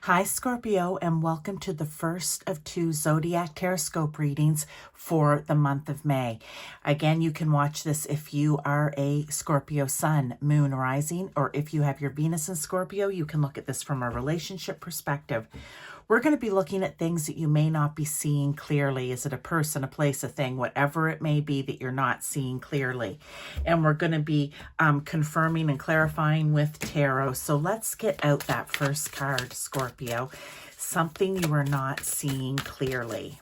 Hi, Scorpio, and welcome to the first of two Zodiac Teroscope readings for the month of May. Again, you can watch this if you are a Scorpio Sun, Moon, Rising, or if you have your Venus in Scorpio, you can look at this from a relationship perspective. We're going to be looking at things that you may not be seeing clearly. Is it a person, a place, a thing, whatever it may be that you're not seeing clearly? And we're going to be confirming and clarifying with tarot. So let's get out that first card, Scorpio. Something you are not seeing clearly.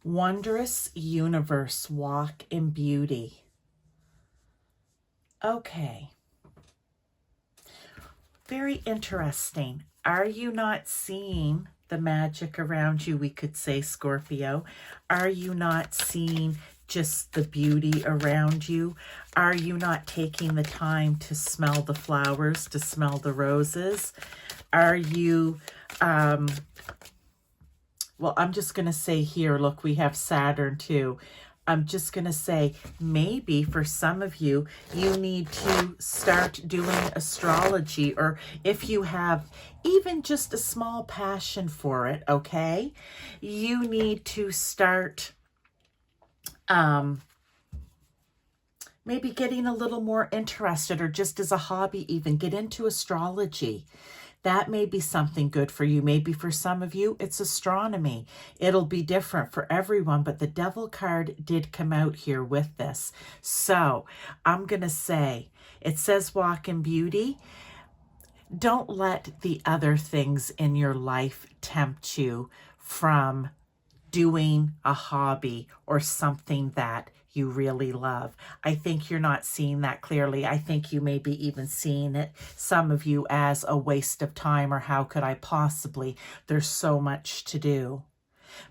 Wondrous universe, walk in beauty. Okay. Very interesting. Are you not seeing the magic around you, we could say, Scorpio? Are you not seeing just the beauty around you? Are you not taking the time to smell the flowers, to smell the roses? Are you, well, I'm just going to say here, look, we have Saturn too. I'm just going to say maybe for some of you, you need to start doing astrology, or if you have even just a small passion for it, okay, you need to start maybe getting a little more interested, or just as a hobby even, get into astrology. That may be something good for you. Maybe for some of you, it's astronomy. It'll be different for everyone, but the Devil card did come out here with this. So I'm going to say, it says walk in beauty. Don't let the other things in your life tempt you from doing a hobby or something that you really love. I think you're not seeing that clearly. I think you may be even seeing it, some of you, as a waste of time, or how could I possibly? There's so much to do.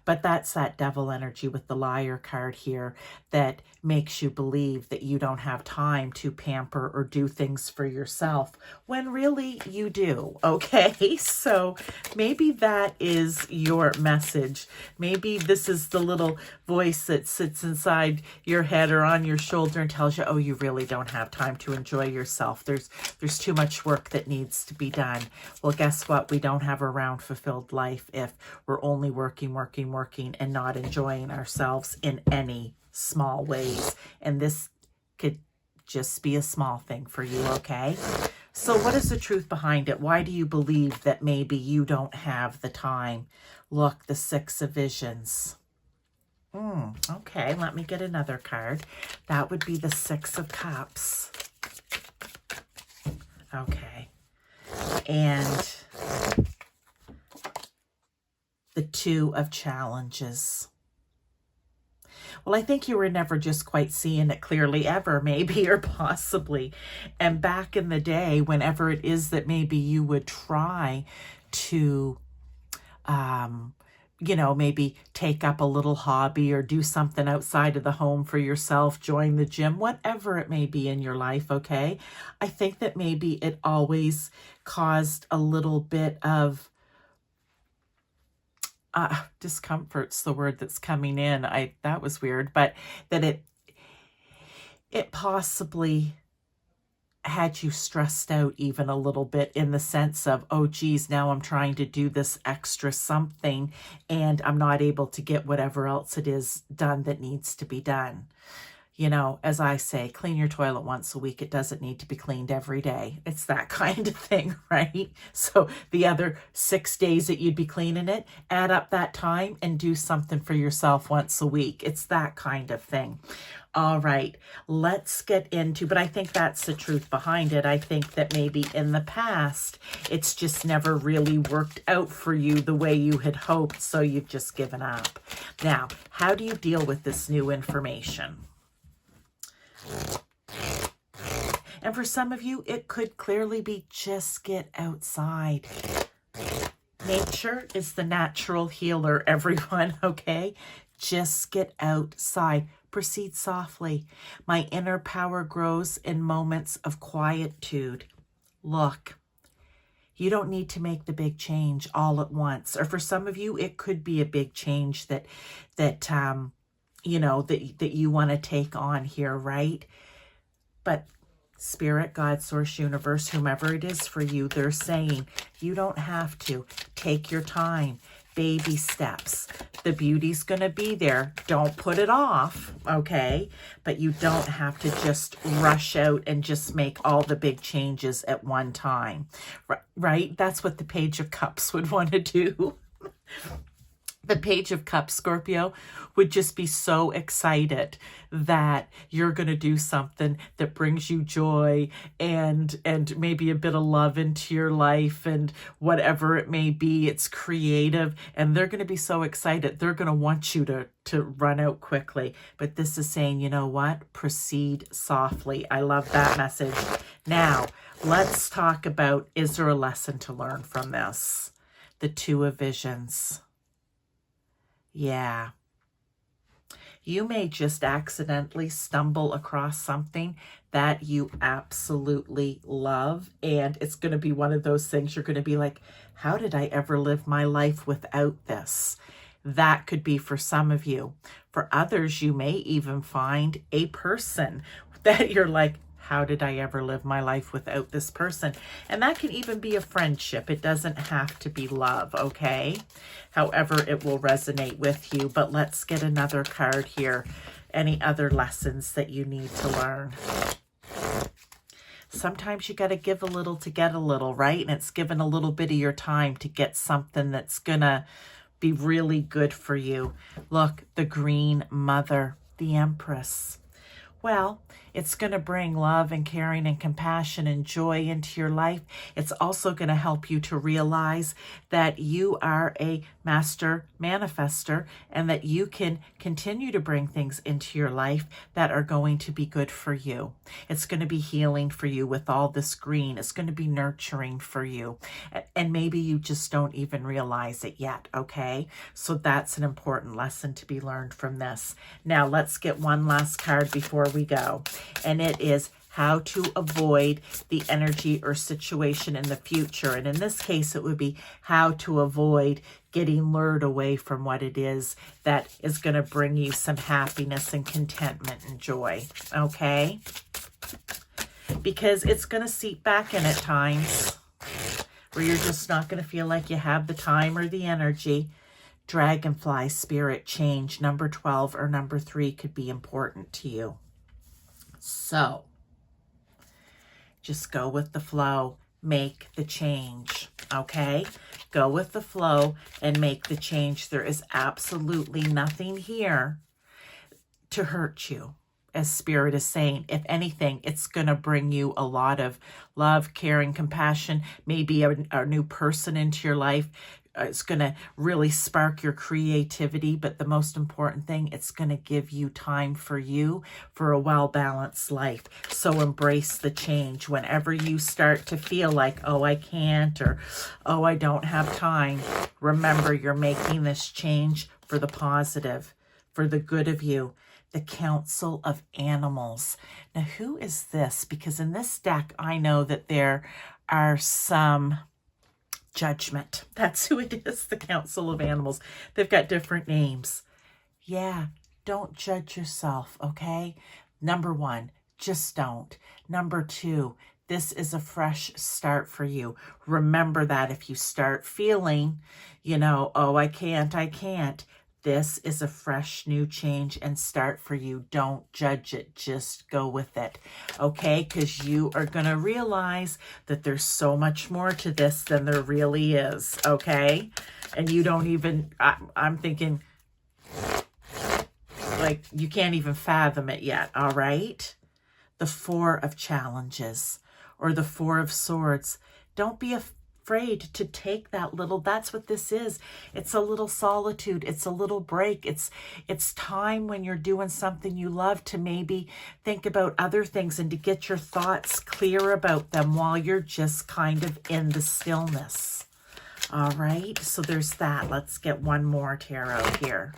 But that's that Devil energy with the Liar card here that makes you believe that you don't have time to pamper or do things for yourself, when really you do, okay? So maybe that is your message. Maybe this is the little voice that sits inside your head or on your shoulder and tells you, oh, you really don't have time to enjoy yourself. There's too much work that needs to be done. Well, guess what? We don't have a round fulfilled life if we're only working and not enjoying ourselves in any small ways. And this could just be a small thing for you, okay? So what is the truth behind it? Why do you believe that maybe you don't have the time? Look, the Six of Visions. Okay, let me get another card. That would be the Six of Cups. Okay. And the Two of Challenges. Well, I think you were never just quite seeing it clearly ever, maybe, or possibly. And back in the day, whenever it is that maybe you would try to, maybe take up a little hobby or do something outside of the home for yourself, join the gym, whatever it may be in your life, okay? I think that maybe it always caused a little bit of discomfort's the word that's coming in. That was weird, but that it possibly had you stressed out even a little bit, in the sense of, oh geez, now I'm trying to do this extra something and I'm not able to get whatever else it is done that needs to be done. You know, as I say, clean your toilet once a week. It doesn't need to be cleaned every day. It's that kind of thing, right? So the other 6 days that you'd be cleaning it, add up that time and do something for yourself once a week. It's that kind of thing. All right, let's get into, but I think that's the truth behind it. I think that maybe in the past, it's just never really worked out for you the way you had hoped, so you've just given up. Now, how do you deal with this new information? And for some of you, it could clearly be just get outside. Nature is the natural healer, everyone, okay? Just get outside. Proceed softly. My inner power grows in moments of quietude. Look, you don't need to make the big change all at once. Or for some of you, it could be a big change that that you want to take on here, right? But Spirit, God, Source, Universe, whomever it is for you, they're saying you don't have to. Take your time. Baby steps. The beauty's going to be there. Don't put it off, okay? But you don't have to just rush out and just make all the big changes at one time, right? That's what the Page of Cups would want to do. The Page of Cups, Scorpio, would just be so excited that you're going to do something that brings you joy and maybe a bit of love into your life and whatever it may be. It's creative, and they're going to be so excited. They're going to want you to run out quickly. But this is saying, you know what? Proceed softly. I love that message. Now, let's talk about, is there a lesson to learn from this? The Two of Visions. Yeah. You may just accidentally stumble across something that you absolutely love. And it's going to be one of those things you're going to be like, how did I ever live my life without this? That could be for some of you. For others, you may even find a person that you're like, how did I ever live my life without this person? And that can even be a friendship. It doesn't have to be love, okay? However, it will resonate with you. But let's get another card here. Any other lessons that you need to learn? Sometimes you got to give a little to get a little, right? And it's given a little bit of your time to get something that's going to be really good for you. Look, the Green Mother, the Empress. Well, it's going to bring love and caring and compassion and joy into your life. It's also going to help you to realize that you are a master manifester and that you can continue to bring things into your life that are going to be good for you. It's going to be healing for you with all this green. It's going to be nurturing for you. And maybe you just don't even realize it yet, okay? So that's an important lesson to be learned from this. Now, let's get one last card before we go. And it is how to avoid the energy or situation in the future. And in this case, it would be how to avoid getting lured away from what it is that is going to bring you some happiness and contentment and joy. Okay? Because it's going to seep back in at times where you're just not going to feel like you have the time or the energy. Dragonfly spirit change, number 12 or number 3 could be important to you. So, just go with the flow, make the change, okay? Go with the flow and make the change. There is absolutely nothing here to hurt you, as Spirit is saying. If anything, it's going to bring you a lot of love, caring, compassion, maybe a new person into your life. It's going to really spark your creativity, but the most important thing, it's going to give you time for you for a well-balanced life. So embrace the change. Whenever you start to feel like, oh, I can't, or oh, I don't have time, remember you're making this change for the positive, for the good of you. The Council of Animals. Now, who is this? Because in this deck, I know that there are some Judgment. That's who it is, the Council of Animals. They've got different names. Yeah, don't judge yourself, okay? Number 1, just don't. Number 2, this is a fresh start for you. Remember that if you start feeling, oh, I can't. This is a fresh new change and start for you. Don't judge it. Just go with it. Okay? Because you are going to realize that there's so much more to this than there really is. Okay? And you don't even, I'm thinking, like, you can't even fathom it yet. All right? The 4 of Challenges or the 4 of Swords. Don't be afraid to take that little, that's what this is. It's a little solitude. It's a little break. It's time when you're doing something you love to maybe think about other things and to get your thoughts clear about them while you're just kind of in the stillness. All right, so there's that. Let's get one more tarot here.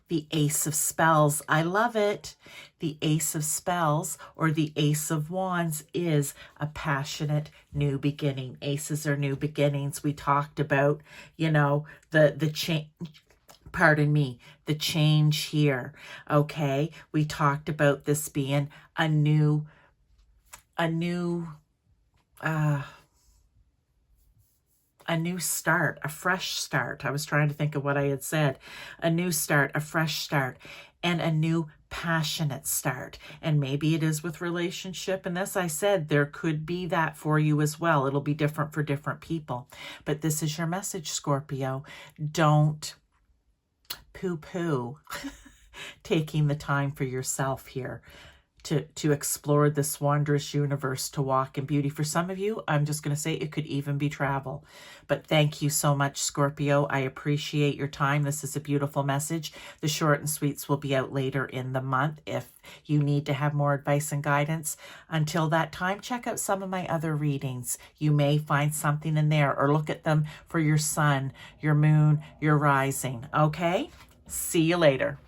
The Ace of Spells. I love it. The Ace of Spells or the Ace of Wands is a passionate new beginning. Aces are new beginnings. We talked about, the change. pardon me, the change here. Okay, we talked about this being a new uh a new start, a fresh start. I was trying to think of what I had said. A new start, a fresh start, and a new passionate start. And maybe it is with relationship. And as I said, there could be that for you as well. It'll be different for different people. But this is your message, Scorpio. Don't poo-poo taking the time for yourself here to explore this wondrous universe, to walk in beauty. For some of you, I'm just going to say it could even be travel. But thank you so much, Scorpio. I appreciate your time. This is a beautiful message. The short and sweets will be out later in the month if you need to have more advice and guidance. Until that time, check out some of my other readings. You may find something in there, or look at them for your sun, your moon, your rising. Okay? See you later.